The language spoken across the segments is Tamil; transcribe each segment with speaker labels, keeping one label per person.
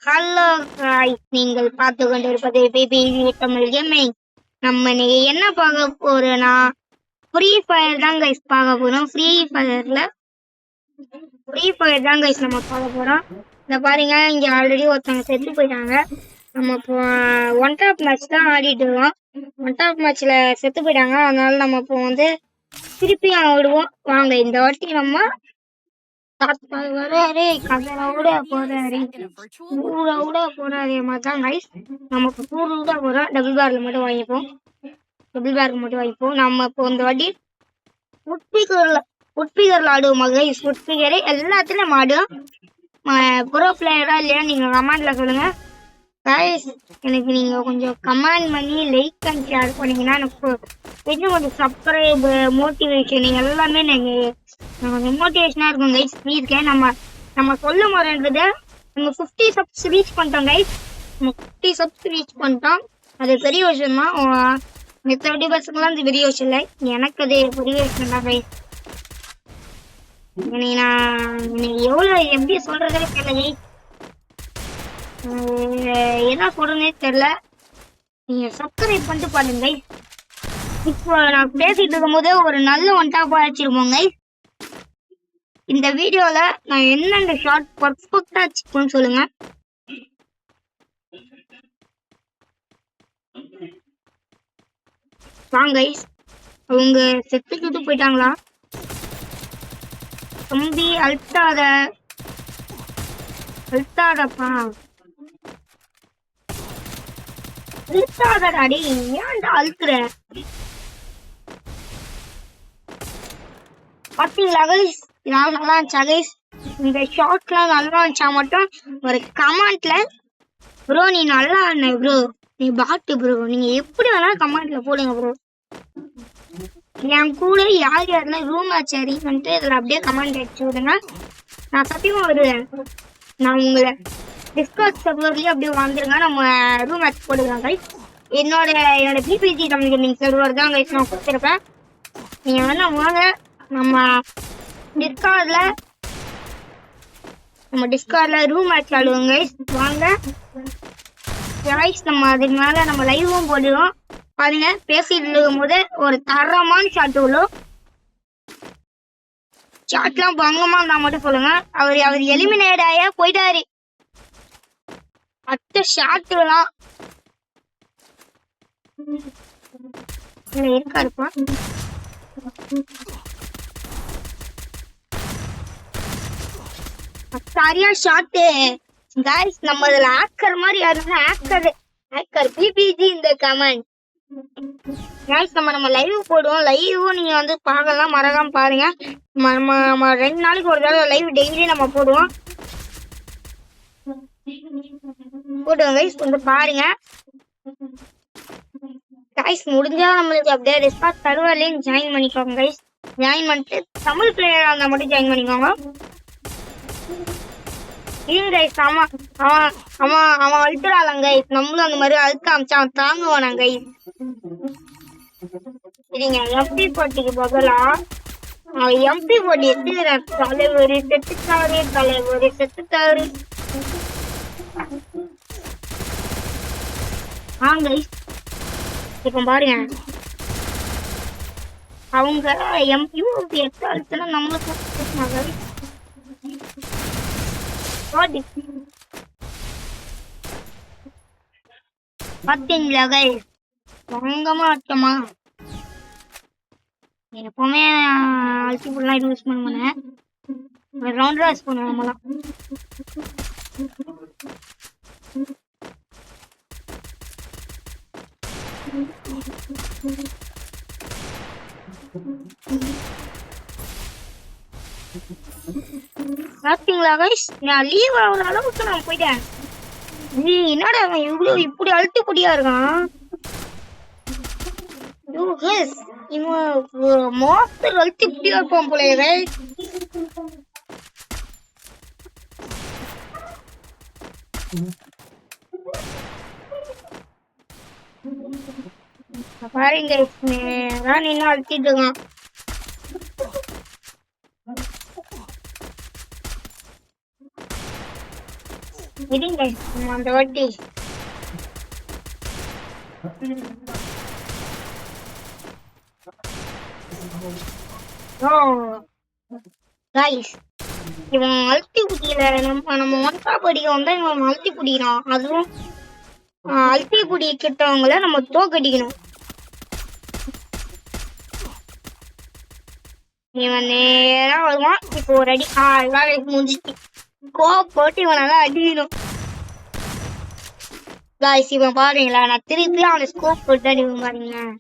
Speaker 1: ஹலோ காய்ஸ், நீங்கள் பார்த்து கொண்டிருப்பது பிபி தமிழ் கேமிங். நம்ம இன்னைக்கு என்ன பார்க்க போறோம்னா ஃப்ரீ ஃபயர் தான் கைஸ் பார்க்க போறோம். ஃப்ரீ ஃபயர் தான் கைஸ் நம்ம பார்க்க போறோம். இந்த பாருங்க, இங்க ஆல்ரெடி ஒருத்தவங்க செத்து போயிட்டாங்க. நம்ம இப்போ ஒன் டாப் மேட்ச் தான் ஆடிட்டு இருக்கோம். ஒன் டாப் மேட்ச்ல செத்து போயிட்டாங்க. அதனால நம்ம இப்போ வந்து திருப்பி விடுவோம். வாங்க, இந்த வாட்டி நம்ம வராரு, கதறோட போறாரு, ஊரோட போறாரு மாதிரிதான் கைஸ். நம்ம ஊரோட போறோம். டபுள் பேர்ல மட்டும் வாங்கிப்போம். நம்ம இப்போ இந்த வாட்டி உட்பிகர்ல ஆடுவோம் கைஸ். உட்பிகரை எல்லாத்துலயும் ஆடுவோம். ப்ரோ பிளேயரா இல்லையா நீங்க கமெண்ட்ல சொல்லுங்க கைஸ். எனக்கு நீங்க கொஞ்சம் கமெண்ட் பண்ணி லைக் அண்ட் ஷேர் பண்ணீங்கன்னா எனக்கு இன்னும் கொஞ்சம் சப்ஸ்கிரைப் மோட்டிவேஷன் எல்லாமே கொஞ்சம் மோட்டிவேஷனா இருக்கும் கைஸ். இருக்கேன் நம்ம சொல்ல முறைன்றது நம்ம 50 சப்ஸ் ரீச் பண்ணிட்டோம் கைஸ். நம்ம 50 சப்ஸ் ரீச் பண்ணிட்டோம். அது பெரிய விஷயம் தான். 30% அது பெரிய விஷயம் இல்லை, எனக்கு அது பெரிய விஷயம் தான் கைஸ். நான் எவ்வளவு எப்படி சொல்றதே தெரியல கைஸ். என்ன சொல்றதுனே தெரியல. நீங்க சப்ஸ்கிரைப் பண்ணிட்டு பாருங்க கைஸ். இப்போ நான் பேசிட்டு இருக்கும் போதே ஒரு நல்ல ஒன் டாப் அடிச்சிருப்போம் கைஸ். இந்த வீடியோல நான் என்னென்ன ஷார்ட் பர்ஃபெக்டா வச்சுக்கணும்னு சொல்லுங்க. வாங்க கைஸ், அவங்க செத்துக்கிட்டு போயிட்டாங்களா? தம்பி அழுத்தாதப்பா, அழுத்தாதடாடி, ஏன்டா அழுத்துற? பாத்தீங்களா கைஸ், இதெல்லாம் நல்லா இருந்துச்சா கைஸ்? இந்த ஷார்ட்லாம் நல்லா இருந்துச்சா மட்டும் ஒரு கமெண்ட்ல ப்ரோ நீ நல்லா ஆடின ப்ரோ, நீ பாட்டு ப்ரோ, நீங்க எப்படி வேணாலும் கமெண்ட்ல போடுங்க ப்ரோ. என் கூட யார் யாரெல்லாம் ரூம் ஆச்சு வந்துட்டு இதுல அப்படியே கமெண்ட் அடிச்சு விடுங்க. நான் சத்தியமா வருவேன். நான் உங்களை டிஸ்கார்ட் சர்வர்லயே அப்படியே வந்துருங்க. நம்ம ரூம் மேட்ச் போடுறோம் கைஸ். என்னோட பிபிஜி தமிழ் கேமிங் சர்வர் தான் கைஸ் நான் கொடுத்துருப்பேன். நீங்க வேணா வாங்க, நம்ம டிஸ்கார்ட்ல ரூம் மேட்ச் ஆடுவோம் கைஸ். வாங்க கைஸ், நம்ம அதுக்கு மேல நம்ம லைவும் போடுவோம். பாருங்க, பேசிட்டு இருக்கும் போது ஒரு தரமான ஷாட் விழும். ஷாட்லாம் பங்கமா இருந்தா மட்டும் சொல்லுங்க. அவர் எலிமினேட் ஆயா போயிட்டாரு. அடுத்த ஷாட்லாம் இருக்காருப்பா. சரியா ஷாட் கைஸ். நம்ம இதுல ஹேக்கர் மாதிரி யாருன்னா ஹேக்கர் பிபிஜி இந்த கமெண்ட் கைஸ். நம்ம லைவ் போடுவோம். லைவும் நீங்க வந்து பார்க்கலாம், மறக்காம பாருங்க. நம்ம 2 நாளைக்கு ஒரு தடவை லைவ் டெய்லி நம்ம போடுவோம் கைஸ். கொஞ்சம் பாருங்க கைஸ். முடிஞ்சா நம்மளுக்கு அப்படியே டிஸ்கார்ட் சர்வர்லயும் ஜாயின் பண்ணிக்கோங்க கைஸ். ஜாயின் பண்ணிட்டு தமிழ் பிளேயரா இருந்தா மட்டும் ஜாயின் பண்ணிக்கோங்க. கைஸ் அவன் அழுத்துறாங்க கைஸ். நம்மளும் அந்த மாதிரி அழுத்த அமைச்சா அவன் தாங்குவானா கைஸ். சரிங்க, எம்பி போட்டிக்கு பதிலா எம்பி போட்டி எடுத்துக்கிறேன். தலைவரி செத்துட்டாரு. இப்ப பாருங்க, அவங்க எம்பி எடுத்து அழுத்தினா நம்மளுக்கு பாத்தீங்களா கைஸ், பயங்கரமா அர்த்தமா. எப்பவுமே அல்டிபுல்லாம் யூஸ் பண்ணுவேன். ரவுண்ட் யூஸ் பண்ணுவேன். நம்மளாம் பாத்தீங்களா கைஸ், நான் லீவ் ஆகுற அளவுக்கு நான் போயிட்டேன். என்னடா அவன் இவ்வளவு இப்படி அழுத்தி பொடியா இருக்கான்? மோஸ்டர் அழுத்தி பொடியா இருப்பான் போல கைஸ். பாருங்க, இன்னும் அழுத்திட்டு இருக்கான். இருங்க அந்த வாட்டி கைஸ் இவன் அழுத்தி குடியில நம்ம ஒன்றா படிக்க வந்தா இவன் அழுத்தி குடிக்கிறான். அதுவும் அழுத்தி குடி கிட்டவங்கள நம்ம தோக்கடிக்கணும். இவன் நேரா வருவான். இப்போ ஒரு அடி வேலை முடிஞ்சிச்சு. போட்டு இவனால அடிக்கணும். கைஸ் இவன் பாருங்களா, நான் திருப்பி அவனை ஸ்கோப் போட்டு அடிப்பேன் பாருங்களேன்.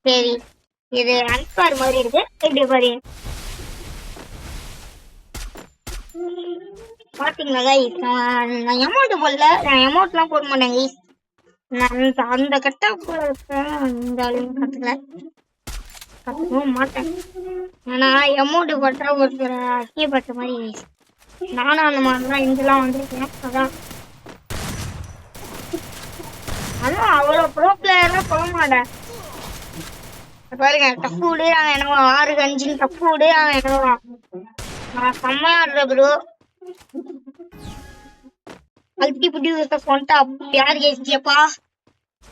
Speaker 1: சரி இது அன்பார் மாதிரி இருக்கு. எப்படி பாருங்க பாத்தீங்களா கைஸ், நான் அமௌண்ட் போடல. நான் அமௌண்ட் எல்லாம் போட மாட்டேன் கைஸ். நான் அந்த கட்டா கூட இந்த அளவுக்கு கத்துக்கவும் மாட்டேன். ஆனா அமௌண்ட் போட்டா ஒருத்தர் அசியப்பட்ட மாதிரி கைஸ். நானும் அந்த மாதிரிதான் இங்கெல்லாம் வந்திருக்கேன். அதான் அவ்வளவு ப்ரோ பிளேயர்லாம் சொல்ல மாட்டேன். பாருங்க டப்பு விடு அவன் என்னவா 6-5 டப்பு விடு அவன் என்னவா. நான் செம்மையா ஆடுற ப்ரோ. அல்டிபுடி கொண்டா யார் கேசியப்பா.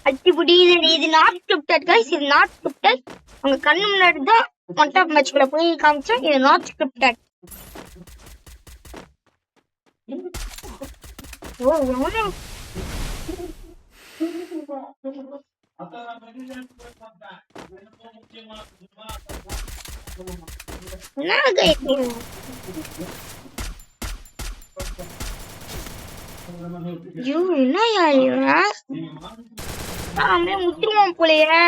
Speaker 1: அல்டிபுடி இது நாட் ஸ்கிரிப்டட் கைஸ். இது நாட் ஸ்கிரிப்டட். உங்க கண்ணு முன்னாடி தான் ஒன் டாப் மேட்ச்குள்ள போய் காமிச்சேன். இது நாட் ஸ்கிரிப்டட். ஓ முத்துருவான் போலயே.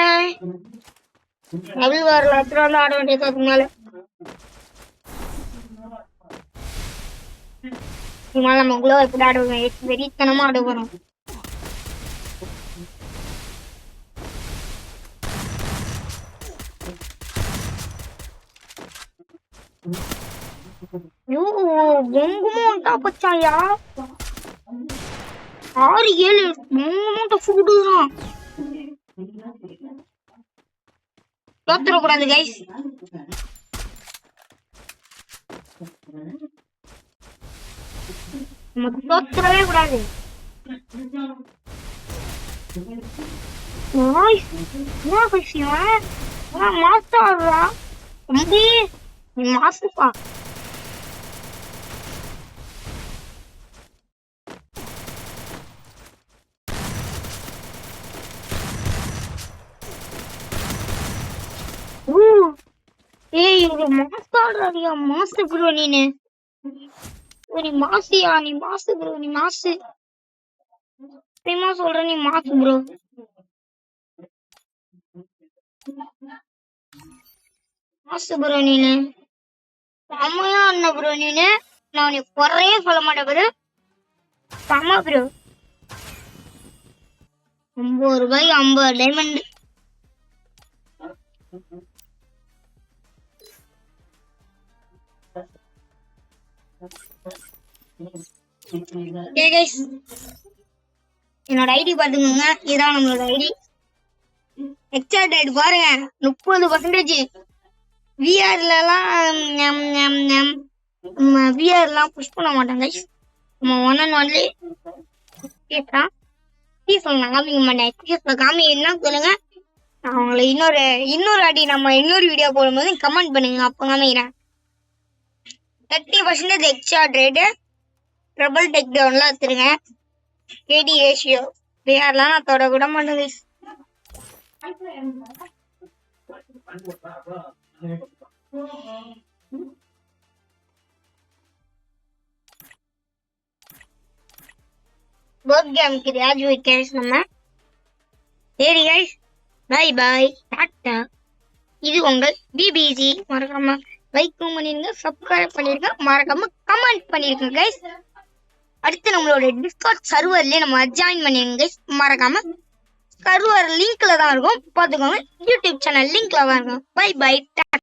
Speaker 1: அது வரல அப்புறம் ஆட வேண்டியதுக்கு மேல நம்ம குளோ எப்படி ஆடுவோம். வெறித்தனமா ஆட வரும். பொங்குமும் பச்சாயா 6-7 பொங்குமும் ஃபுட்டுதான். தோத்துறக்கூடாது கைஸ். நமக்கு தோத்துறவே கூடாது. மாஸ்டா மாசுப்பா. ஏய் இவரு மாஸ்டாடுறியா. மாசு ப்ரோ நீனு. நீ மாசியா. நீ மாசு ப்ரோ. நீ மாசு சொல்ற. நீ மாசு ப்ரோ. மாசு ப்ரோ நீனு. செம்மையா அண்ணா ப்ரோ நீனு. நான் உனக்கு குறையே சொல்ல மாட்டேன் ப்ரோ. செம்ம ப்ரோ. 50 ரூபாய் 50 டைமண்ட். என்னோட ஐடி பாத்துக்கோங்க. இதான் நம்மளோட ஐடி. எக்ஸைட்டட் பாருங்க 30%. விஆர்ல எல்லாம் புஷ் பண்ண மாட்டாங்க. நம்ம 1-on-1 காமிக்க மாட்டேன். காமி என்ன சொல்லுங்க. அவங்கள இன்னொரு அடி நம்ம இன்னொரு வீடியோ போடும்போது கமெண்ட் பண்ணுங்க. அப்ப காமிக்கிறேன். 30% எக்ஸ்ட்ரா ரேட்டு. ட்ரபிள் டெக் டவுன்லாம் வச்சிருங்க. கேடி ரேஷியோ விஆர்லாம் நான் தொட கூட மாட்டேன். பர்த் கேம்க்கு கிராஜுவேட் கைஸ் நம்ம. சரி கைஸ் பை பை டாடா. இது உங்கள் பிபிஜி. மறக்காம லைக்கும் பண்ணிருங்க, சப்ஸ்கிரைப் பண்ணிருங்க, மறக்காம கமெண்ட் பண்ணிருங்க கைஸ். அடுத்து நம்மளோட டிஸ்கார்ட் சர்வர்லயே நம்ம ஜாயின் பண்ணிருங்க கைஸ். மறக்காம சர்வர் லிங்க்ல தான் இருக்கும் பாத்துக்கோங்க. யூடியூப் சேனல் லிங்க்ல தான் இருக்கும். Bye bye Tata.